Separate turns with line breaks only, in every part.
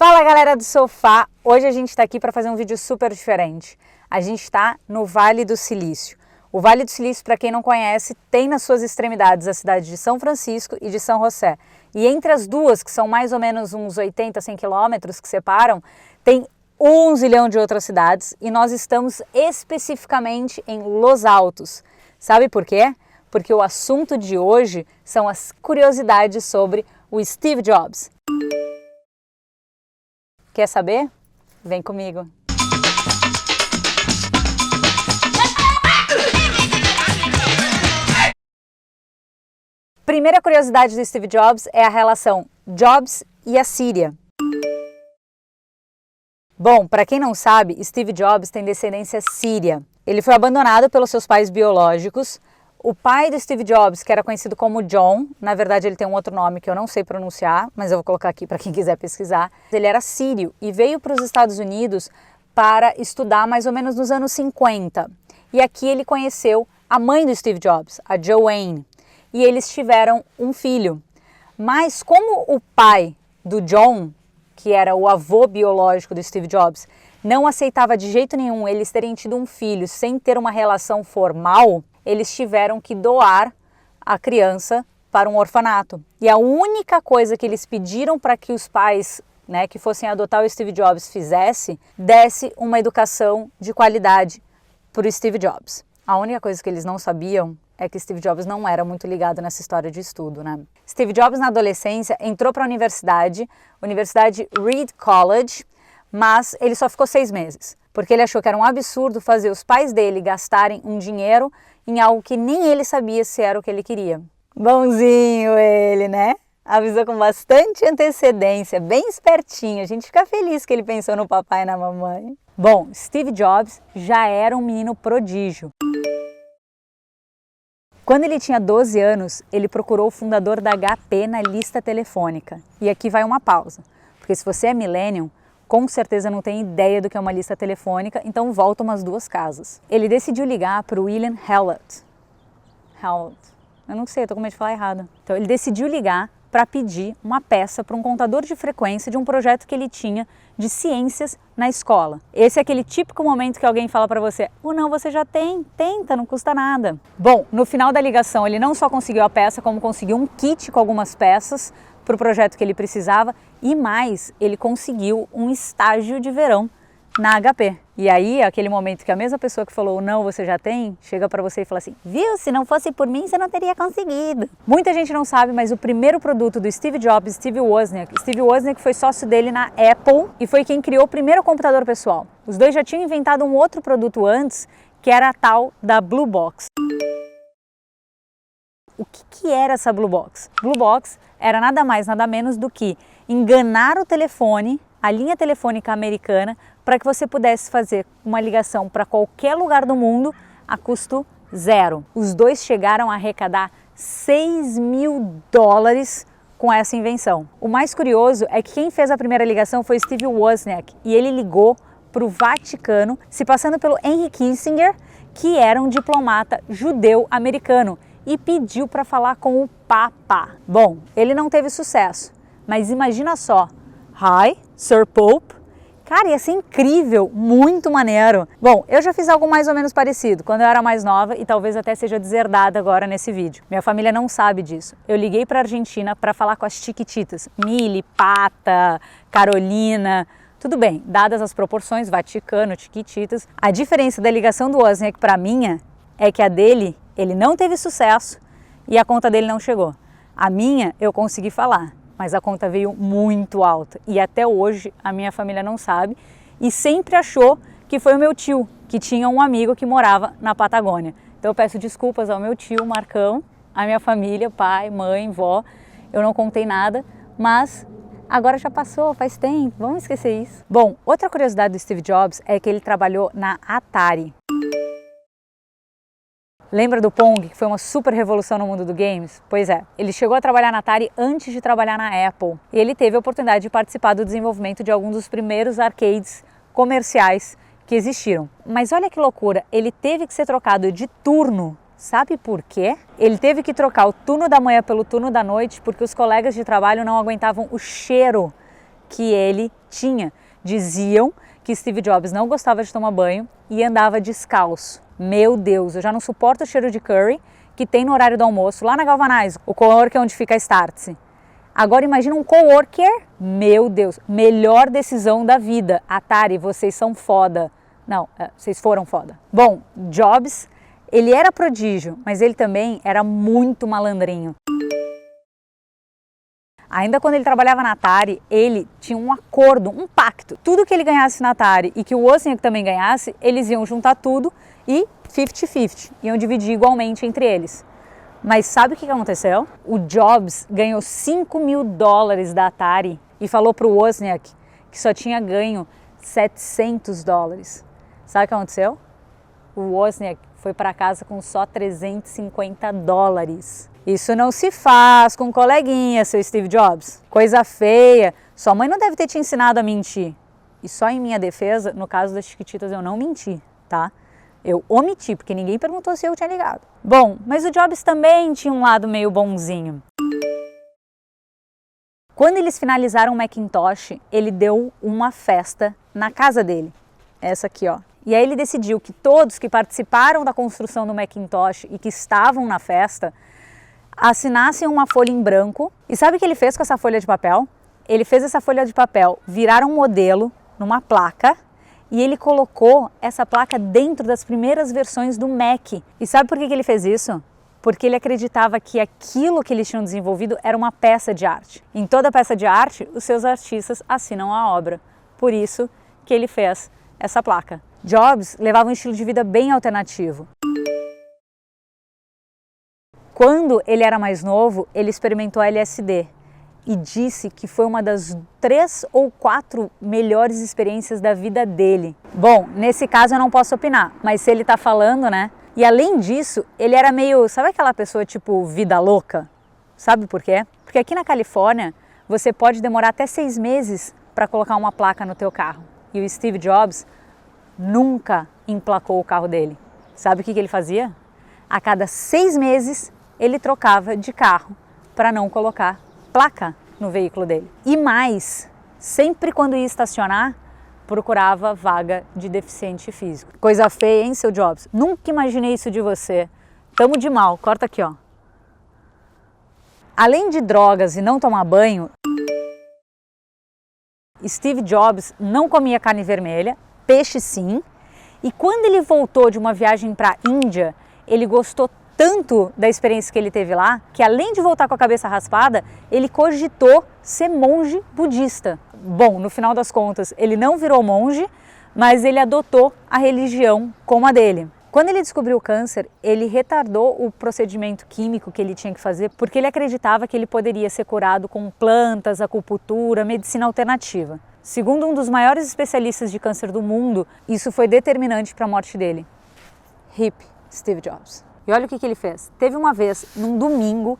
Fala galera do sofá, hoje a gente está aqui para fazer um vídeo super diferente. A gente está no Vale do Silício. O Vale do Silício, para quem não conhece, tem nas suas extremidades a cidade de São Francisco e de São José. E entre as duas, que são mais ou menos uns 80, 100 quilômetros que separam, tem 1 zilhão de outras cidades e nós estamos especificamente em Los Altos. Sabe por quê? Porque o assunto de hoje são as curiosidades sobre o Steve Jobs. Quer saber? Vem comigo! Primeira curiosidade do Steve Jobs é a relação Jobs e a Síria. Bom, para quem não sabe, Steve Jobs tem descendência síria. Ele foi abandonado pelos seus pais biológicos. O pai do Steve Jobs, que era conhecido como John, na verdade ele tem um outro nome que eu não sei pronunciar, mas eu vou colocar aqui para quem quiser pesquisar. Ele era sírio e veio para os Estados Unidos para estudar mais ou menos nos anos 50. E aqui ele conheceu a mãe do Steve Jobs, a Joanne, e eles tiveram um filho. Mas como o pai do John, que era o avô biológico do Steve Jobs, não aceitava de jeito nenhum eles terem tido um filho sem ter uma relação formal, eles tiveram que doar a criança para um orfanato. E a única coisa que eles pediram para que os pais, que fossem adotar o Steve Jobs desse uma educação de qualidade para o Steve Jobs. A única coisa que eles não sabiam é que Steve Jobs não era muito ligado nessa história de estudo, Steve Jobs, na adolescência, entrou para a Universidade Reed College, mas ele só ficou 6 meses, porque ele achou que era um absurdo fazer os pais dele gastarem um dinheiro em algo que nem ele sabia se era o que ele queria. Bonzinho ele, né? Avisou com bastante antecedência, bem espertinho. A gente fica feliz que ele pensou no papai e na mamãe. Bom, Steve Jobs já era um menino prodígio. Quando ele tinha 12 anos, ele procurou o fundador da HP na lista telefônica. E aqui vai uma pausa, porque se você é millennium, com certeza não tem ideia do que é uma lista telefônica, então volta umas 2 casas. Ele decidiu ligar para o William Hewlett. Eu não sei, eu tô com medo de falar errado. Então ele decidiu ligar para pedir uma peça para um contador de frequência de um projeto que ele tinha de ciências na escola. Esse é aquele típico momento que alguém fala para você: não, você já tem, tenta, não custa nada. Bom, no final da ligação ele não só conseguiu a peça, como conseguiu um kit com algumas peças para o projeto que ele precisava e mais, ele conseguiu um estágio de verão na HP. E aí, aquele momento que a mesma pessoa que falou não, você já tem, chega para você e fala assim: viu, se não fosse por mim, você não teria conseguido. Muita gente não sabe, mas o primeiro produto do Steve Jobs, Steve Wozniak foi sócio dele na Apple e foi quem criou o primeiro computador pessoal. Os dois já tinham inventado um outro produto antes, que era a tal da Blue Box. O que era essa Blue Box? Blue Box era nada mais, nada menos do que enganar o telefone, a linha telefônica americana, para que você pudesse fazer uma ligação para qualquer lugar do mundo a custo zero. Os dois chegaram a arrecadar $6 mil com essa invenção. O mais curioso é que quem fez a primeira ligação foi Steve Wozniak e ele ligou para o Vaticano, se passando pelo Henry Kissinger, que era um diplomata judeu-americano, e pediu para falar com o Papa. Bom, ele não teve sucesso, mas imagina só: Hi, Sir Pope. Cara, ia ser incrível, muito maneiro. Bom, eu já fiz algo mais ou menos parecido quando eu era mais nova e talvez até seja deserdada agora nesse vídeo. Minha família não sabe disso. Eu liguei para a Argentina para falar com as Chiquititas, Mili, Pata, Carolina. Tudo bem, dadas as proporções, Vaticano, Chiquititas. A diferença da ligação do Wozniak para a minha é que a dele, ele não teve sucesso e a conta dele não chegou. A minha, eu consegui falar, mas a conta veio muito alta e até hoje a minha família não sabe e sempre achou que foi o meu tio, que tinha um amigo que morava na Patagônia. Então eu peço desculpas ao meu tio Marcão, à minha família, pai, mãe, vó, eu não contei nada, mas agora já passou, faz tempo, vamos esquecer isso. Bom, outra curiosidade do Steve Jobs é que ele trabalhou na Atari. Lembra do Pong, que foi uma super revolução no mundo do games? Pois é, ele chegou a trabalhar na Atari antes de trabalhar na Apple. E ele teve a oportunidade de participar do desenvolvimento de alguns dos primeiros arcades comerciais que existiram. Mas olha que loucura, ele teve que ser trocado de turno. Sabe por quê? Ele teve que trocar o turno da manhã pelo turno da noite porque os colegas de trabalho não aguentavam o cheiro que ele tinha. Diziam que Steve Jobs não gostava de tomar banho e andava descalço. Meu Deus, eu já não suporto o cheiro de curry que tem no horário do almoço, lá na Galvanize, o coworker onde fica a Startse. Agora imagina um coworker, meu Deus, melhor decisão da vida. Atari, vocês são foda. Não, vocês foram foda. Bom, Jobs, ele era prodígio, mas ele também era muito malandrinho. Ainda quando ele trabalhava na Atari, ele tinha um acordo, um pacto. Tudo que ele ganhasse na Atari e que o Wozniak também ganhasse, eles iam juntar tudo e 50-50, iam dividir igualmente entre eles. Mas sabe o que aconteceu? O Jobs ganhou $5.000 da Atari e falou para o Wozniak que só tinha ganho $700. Sabe o que aconteceu? O Wozniak foi para casa com só $350. Isso não se faz com coleguinha, seu Steve Jobs. Coisa feia. Sua mãe não deve ter te ensinado a mentir. E só em minha defesa, no caso das Chiquititas, eu não menti, tá? Eu omiti, porque ninguém perguntou se eu tinha ligado. Bom, mas o Jobs também tinha um lado meio bonzinho. Quando eles finalizaram o Macintosh, ele deu uma festa na casa dele. Essa aqui, ó. E aí ele decidiu que todos que participaram da construção do Macintosh e que estavam na festa assinassem uma folha em branco. E sabe o que ele fez com essa folha de papel? Ele fez essa folha de papel virar um modelo numa placa e ele colocou essa placa dentro das primeiras versões do Mac. E sabe por que ele fez isso? Porque ele acreditava que aquilo que eles tinham desenvolvido era uma peça de arte. Em toda peça de arte, os seus artistas assinam a obra. Por isso que ele fez essa placa. Jobs levava um estilo de vida bem alternativo. Quando ele era mais novo, ele experimentou LSD e disse que foi uma das 3 ou 4 melhores experiências da vida dele. Bom, nesse caso eu não posso opinar, mas se ele tá falando, né? E além disso, ele era meio, sabe aquela pessoa tipo vida louca? Sabe por quê? Porque aqui na Califórnia, você pode demorar até 6 meses para colocar uma placa no teu carro. E o Steve Jobs nunca emplacou o carro dele. Sabe o que ele fazia? A cada 6 meses, ele trocava de carro para não colocar placa no veículo dele. E mais, sempre quando ia estacionar, procurava vaga de deficiente físico. Coisa feia, hein, seu Jobs? Nunca imaginei isso de você. Tamo de mal. Corta aqui, ó. Além de drogas e não tomar banho, Steve Jobs não comia carne vermelha, peixe sim. E quando ele voltou de uma viagem para a Índia, ele gostou tanto da experiência que ele teve lá, que além de voltar com a cabeça raspada, ele cogitou ser monge budista. Bom, no final das contas, ele não virou monge, mas ele adotou a religião como a dele. Quando ele descobriu o câncer, ele retardou o procedimento químico que ele tinha que fazer, porque ele acreditava que ele poderia ser curado com plantas, acupuntura, medicina alternativa. Segundo um dos maiores especialistas de câncer do mundo, isso foi determinante para a morte dele. Hip Steve Jobs. E olha o que ele fez. Teve uma vez, num domingo,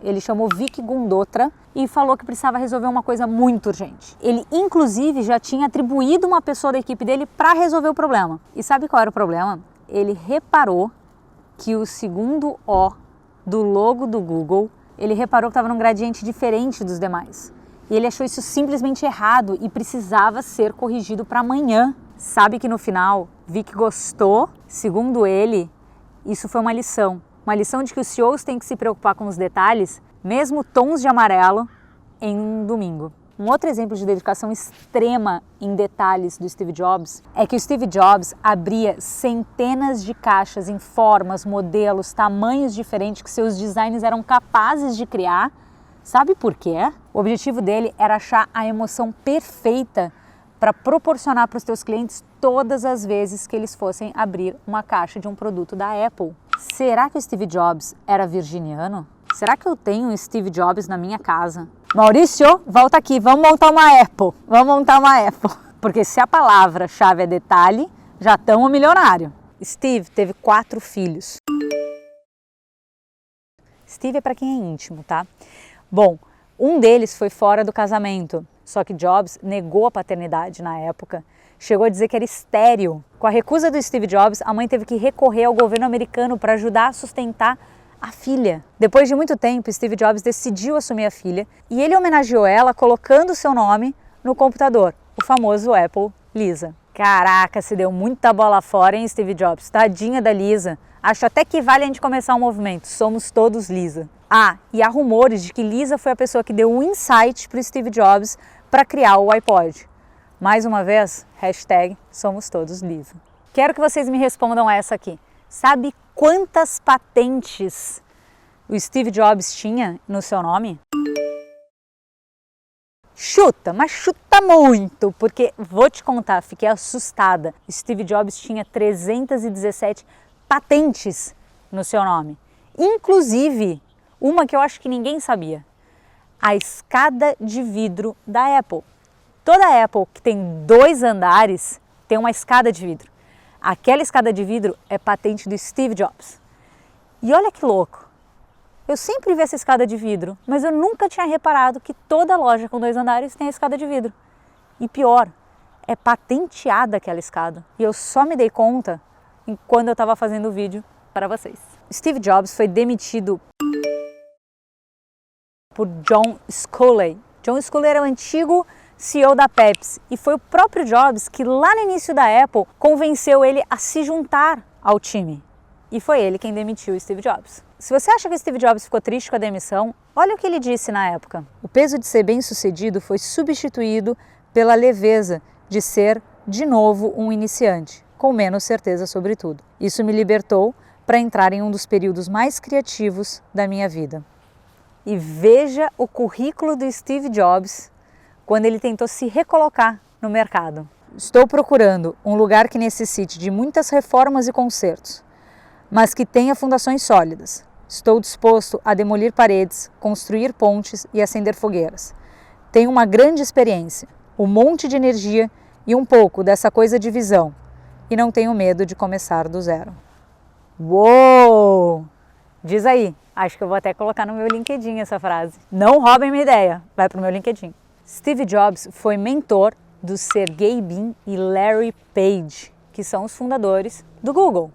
ele chamou Vic Gundotra e falou que precisava resolver uma coisa muito urgente. Ele, inclusive, já tinha atribuído uma pessoa da equipe dele para resolver o problema. E sabe qual era o problema? Ele reparou que o segundo O do logo do Google, ele reparou que estava num gradiente diferente dos demais. E ele achou isso simplesmente errado e precisava ser corrigido para amanhã. Sabe que no final, Vic gostou. Segundo ele, isso foi uma lição. Uma lição de que os CEOs têm que se preocupar com os detalhes, mesmo tons de amarelo, em um domingo. Um outro exemplo de dedicação extrema em detalhes do Steve Jobs é que o Steve Jobs abria centenas de caixas em formas, modelos, tamanhos diferentes que seus designers eram capazes de criar. Sabe por quê? O objetivo dele era achar a emoção perfeita para proporcionar para os teus clientes todas as vezes que eles fossem abrir uma caixa de um produto da Apple. Será que o Steve Jobs era virginiano? Será que eu tenho um Steve Jobs na minha casa? Maurício, volta aqui, vamos montar uma Apple. Vamos montar uma Apple. Porque se a palavra-chave é detalhe, já estamos milionário. Steve teve 4 filhos. Steve é para quem é íntimo, tá? Bom, um deles foi fora do casamento. Só que Jobs negou a paternidade na época, chegou a dizer que era estéril. Com a recusa do Steve Jobs, a mãe teve que recorrer ao governo americano para ajudar a sustentar A filha. Depois de muito tempo, Steve Jobs decidiu assumir a filha e ele homenageou ela colocando seu nome no computador, o famoso Apple Lisa. Caraca, se deu muita bola fora, hein, Steve Jobs? Tadinha da Lisa. Acho até que vale a gente começar um movimento. Somos todos Lisa. Ah, e há rumores de que Lisa foi a pessoa que deu o insight para o Steve Jobs para criar o iPod. Mais uma vez, hashtag somos todos Lisa. Quero que vocês me respondam essa aqui. Sabe quantas patentes o Steve Jobs tinha no seu nome? Chuta, mas chuta muito, porque vou te contar, fiquei assustada. Steve Jobs tinha 317 patentes no seu nome, inclusive uma que eu acho que ninguém sabia, a escada de vidro da Apple. Toda Apple que tem 2 andares tem uma escada de vidro. Aquela escada de vidro é patente do Steve Jobs. E olha que louco, eu sempre vi essa escada de vidro, mas eu nunca tinha reparado que toda loja com 2 andares tem a escada de vidro. E pior, é patenteada aquela escada. E eu só me dei conta quando eu estava fazendo o vídeo para vocês. Steve Jobs foi demitido por John Sculley. John Sculley era o antigo CEO da Pepsi e foi o próprio Jobs que lá no início da Apple convenceu ele a se juntar ao time. E foi ele quem demitiu o Steve Jobs. Se você acha que o Steve Jobs ficou triste com a demissão, olha o que ele disse na época. O peso de ser bem-sucedido foi substituído pela leveza de ser, de novo, um iniciante, com menos certeza sobre tudo. Isso me libertou para entrar em um dos períodos mais criativos da minha vida. E veja o currículo do Steve Jobs quando ele tentou se recolocar no mercado. Estou procurando um lugar que necessite de muitas reformas e consertos, mas que tenha fundações sólidas. Estou disposto a demolir paredes, construir pontes e acender fogueiras. Tenho uma grande experiência, um monte de energia e um pouco dessa coisa de visão. E não tenho medo de começar do zero. Uou! Diz aí, acho que eu vou até colocar no meu LinkedIn essa frase. Não roubem minha ideia, vai pro meu LinkedIn. Steve Jobs foi mentor do Sergey Brin e Larry Page, que são os fundadores do Google.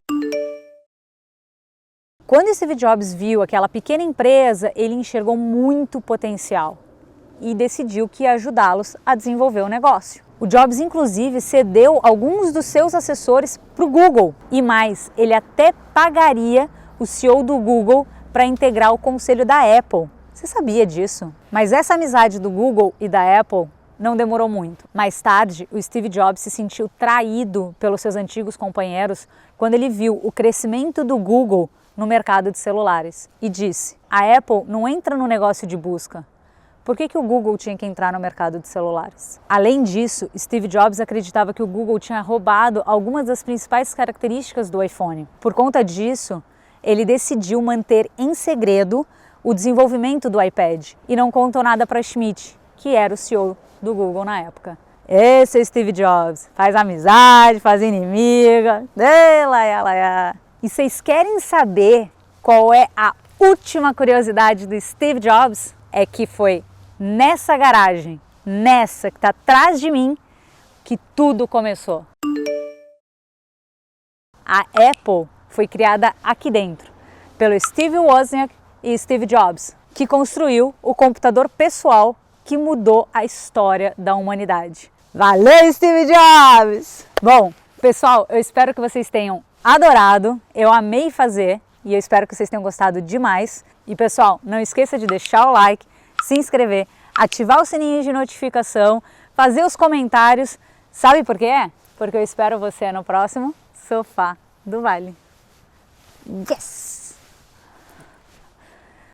Quando Steve Jobs viu aquela pequena empresa, ele enxergou muito potencial e decidiu que ia ajudá-los a desenvolver o negócio. O Jobs, inclusive, cedeu alguns dos seus assessores para o Google e mais, ele até pagaria o CEO do Google para integrar o conselho da Apple. Você sabia disso? Mas essa amizade do Google e da Apple não demorou muito. Mais tarde, o Steve Jobs se sentiu traído pelos seus antigos companheiros quando ele viu o crescimento do Google no mercado de celulares e disse: a Apple não entra no negócio de busca. Por que o Google tinha que entrar no mercado de celulares? Além disso, Steve Jobs acreditava que o Google tinha roubado algumas das principais características do iPhone. Por conta disso, ele decidiu manter em segredo o desenvolvimento do iPad e não contou nada para Schmidt, que era o CEO do Google na época. Esse é Steve Jobs, faz amizade, faz inimiga, E vocês querem saber qual é a última curiosidade do Steve Jobs? É que foi nessa garagem, nessa que está atrás de mim, que tudo começou. A Apple foi criada aqui dentro, pelo Steve Wozniak e Steve Jobs, que construiu o computador pessoal que mudou a história da humanidade. Valeu, Steve Jobs! Bom, pessoal, eu espero que vocês tenham adorado, eu amei fazer e eu espero que vocês tenham gostado demais. E pessoal, não esqueça de deixar o like, se inscrever, ativar o sininho de notificação, fazer os comentários. Sabe por quê? Porque eu espero você no próximo Sofá do Vale. Yes!